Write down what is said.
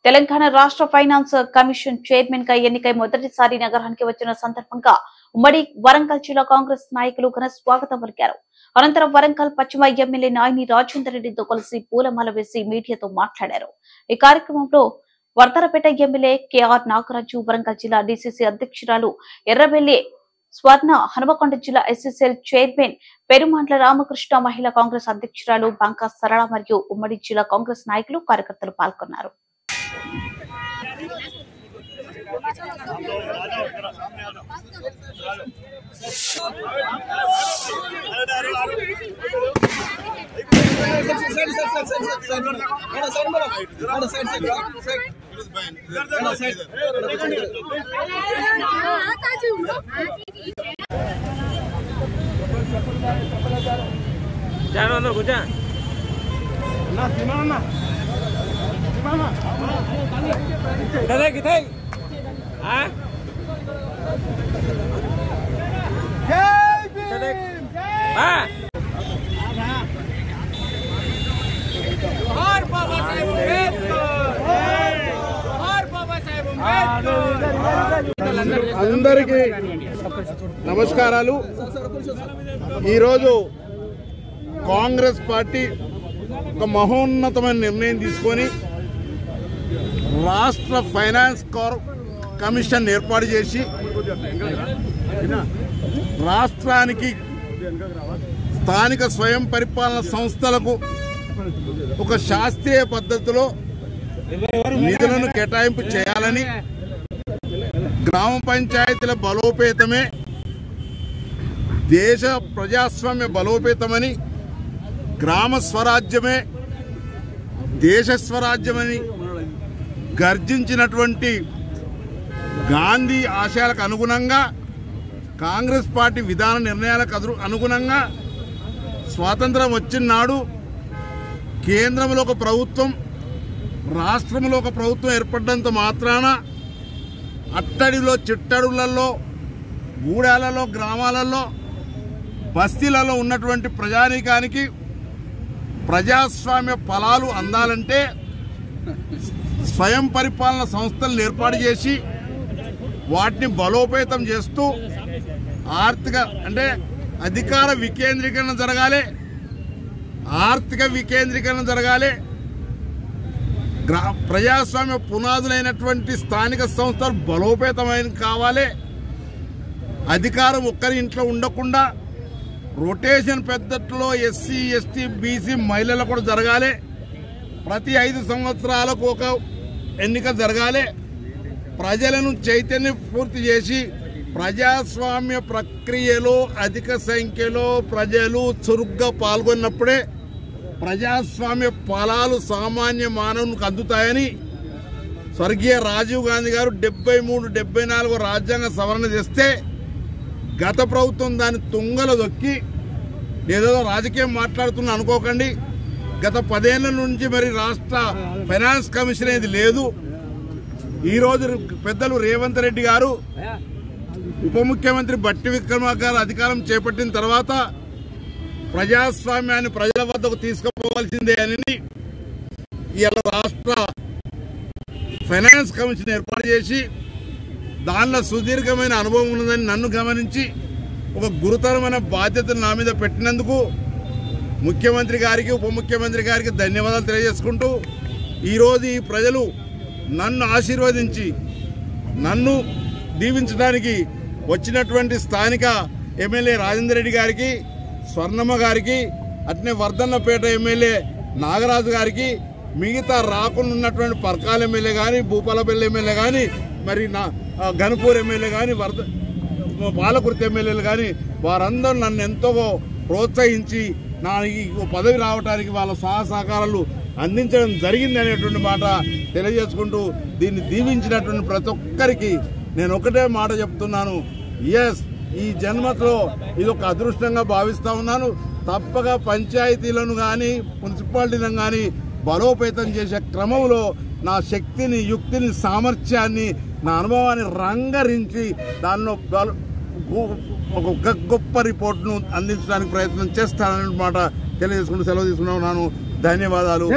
తెలంగాణ రాష్ట్ర finance commission chairman గా ఎన్నికై మొదటిసారి నగరానికి వచ్చిన సందర్భంగా ఉమ్మడి వరంగల్ జిల్లా కాంగ్రెస్ నాయకులు ఘన స్వాగతం పలికారు. అనంతరం వరంగల్ పశ్చిమ ఎమ్మెల్యే నాయని రాజేందర్ రెడ్డితో కలిసి పూలమాల వేసి మీడియాతో మాట్లాడారు. ఈ కార్యక్రమంలో వర్ధనపేట ఎమ్మెల్యే కేఆర్ నాగరాజు, వరంగల్ జిల్లా డీసీసీ అధ్యక్షురాలు ఎర్రబెల్లి స్వర్ణ, హనుమకొండ జిల్లా ఎస్ఎస్ఎల్ చైర్మన్ పెరుమాండ్ల రామకృష్ణ, మహిళా కాంగ్రెస్ అధ్యక్షురాలు బంకా సరళ మరియు ఉమ్మడి జిల్లా కాంగ్రెస్ నాయకులు కార్యకర్తలు పాల్గొన్నారు. అందరికీ నమస్కారాలు. ఈరోజు కాంగ్రెస్ పార్టీ ఒక మహోన్నతమైన నిర్ణయం తీసుకొని రాష్ట్ర ఫైనాన్స్ కమిషన్ ఏర్పాటు చేసి రాష్ట్రానికి స్థానిక స్వయం పరిపాలన సంస్థలకు ఒక శాస్త్రీయ పద్ధతిలో నిధులను కేటాయింపు చేయాలని, గ్రామ పంచాయతీల బలోపేతమే దేశ ప్రజాస్వామ్య బలోపేతమని, గ్రామ స్వరాజ్యమే దేశ స్వరాజ్యమని గర్జించినటువంటి గాంధీ ఆశయాలకు అనుగుణంగా, కాంగ్రెస్ పార్టీ విధాన నిర్ణయాలకు అనుగుణంగా స్వాతంత్రం వచ్చిన నాడు కేంద్రంలో ఒక ప్రభుత్వం, రాష్ట్రంలో ఒక ప్రభుత్వం ఏర్పడ్డంత మాత్రాన అట్టడిలో, చిట్టడులలో, గూడాలలో, గ్రామాలలో, బస్తీలలో ఉన్నటువంటి ప్రజానీకానికి ప్రజాస్వామ్య ఫలాలు అందాలంటే స్వయం పరిపాలన సంస్థలను ఏర్పాటు చేసి వాటిని బలోపేతం చేస్తూ ఆర్థిక అధికార వికేంద్రీకరణ జరగాలి, ఆర్థిక వికేంద్రీకరణ జరగాలి, ప్రజాస్వామ్య పునాదులైనటువంటి స్థానిక సంస్థలు బలోపేతమైన కావాలి, అధికారం ఒక్కరి ఇంట్లో ఉండకుండా రొటేషన్ పద్ధతిలో ఎస్సీ, ఎస్టీ, బీసీ మహిళలకు కూడా జరగాలి, ప్రతి 5 సంవత్సరాలకు ఒక ఎన్నిక జరగాలి, ప్రజలను చైతన్యం పూర్తి చేసి ప్రజాస్వామ్య ప్రక్రియలో అధిక సంఖ్యలో ప్రజలు చురుగ్గా పాల్గొన్నప్పుడే ప్రజాస్వామ్య ఫలాలు సామాన్య మానవునికి అందుతాయని స్వర్గీయ రాజీవ్ గాంధీ గారు 73, 74 రాజ్యాంగ సవరణ చేస్తే గత ప్రభుత్వం దాన్ని తుంగల దొక్కి ఏదో రాజకీయం మాట్లాడుతున్నా అనుకోకండి. గత 10 ఏళ్ల నుంచి మరి రాష్ట్ర ఫైనాన్స్ కమిషన్ అనేది లేదు. ఈరోజు పెద్దలు రేవంత్ రెడ్డి గారు, ఉప ముఖ్యమంత్రి బట్టి విక్రమార్క గారు అధికారం చేపట్టిన తర్వాత ప్రజాస్వామ్యాన్ని ప్రజల వద్దకు తీసుకుపోవాల్సిందే అని ఇవాళ రాష్ట్ర ఫైనాన్స్ కమిషన్ ఏర్పాటు చేసి దానిలో సుదీర్ఘమైన అనుభవం ఉన్నదని నన్ను గమనించి ఒక గురుతరమైన బాధ్యతను నా మీద పెట్టినందుకు ముఖ్యమంత్రి గారికి, ఉప ముఖ్యమంత్రి గారికి ధన్యవాదాలు తెలియజేసుకుంటూ, ఈరోజు ఈ ప్రజలు నన్ను ఆశీర్వదించి నన్ను దీవించడానికి వచ్చినటువంటి స్థానిక ఎమ్మెల్యే రాజేందర్ రెడ్డి గారికి, స్వర్ణమ్మ గారికి, అట్నే వర్ధన్నపేట ఎమ్మెల్యే నాగరాజు గారికి, మిగతా రాకుండా ఉన్నటువంటి పర్కాల ఎమ్మెల్యే కానీ, భూపాలపల్లి ఎమ్మెల్యే కానీ, మరి గన్పూర్ ఎమ్మెల్యే కానీ, పాలకుర్తి ఎమ్మెల్యేలు కానీ వారందరూ నన్ను ఎంతో ప్రోత్సహించి నా ఈ పదవి రావడానికి వాళ్ళ సహకారాలు అందించడం జరిగింది అనేటువంటి మాట తెలియజేసుకుంటూ, దీన్ని దీవించినటువంటి ప్రతి ఒక్కరికి నేను ఒకటే మాట చెప్తున్నాను. ఎస్, ఈ జన్మలో ఇది ఒక అదృష్టంగా భావిస్తా ఉన్నాను. తప్పగా పంచాయతీలను కానీ మున్సిపాలిటీలను కానీ బలోపేతం చేసే క్రమంలో నా శక్తిని, యుక్తిని, సామర్థ్యాన్ని, నా అనుభవాన్ని రంగరించి దానిలో ఒక గొప్ప రిపోర్ట్ను అందించడానికి ప్రయత్నం చేస్తానన్నమాట తెలియజేసుకుంటూ సెలవు తీసుకున్నాను. ధన్యవాదాలు.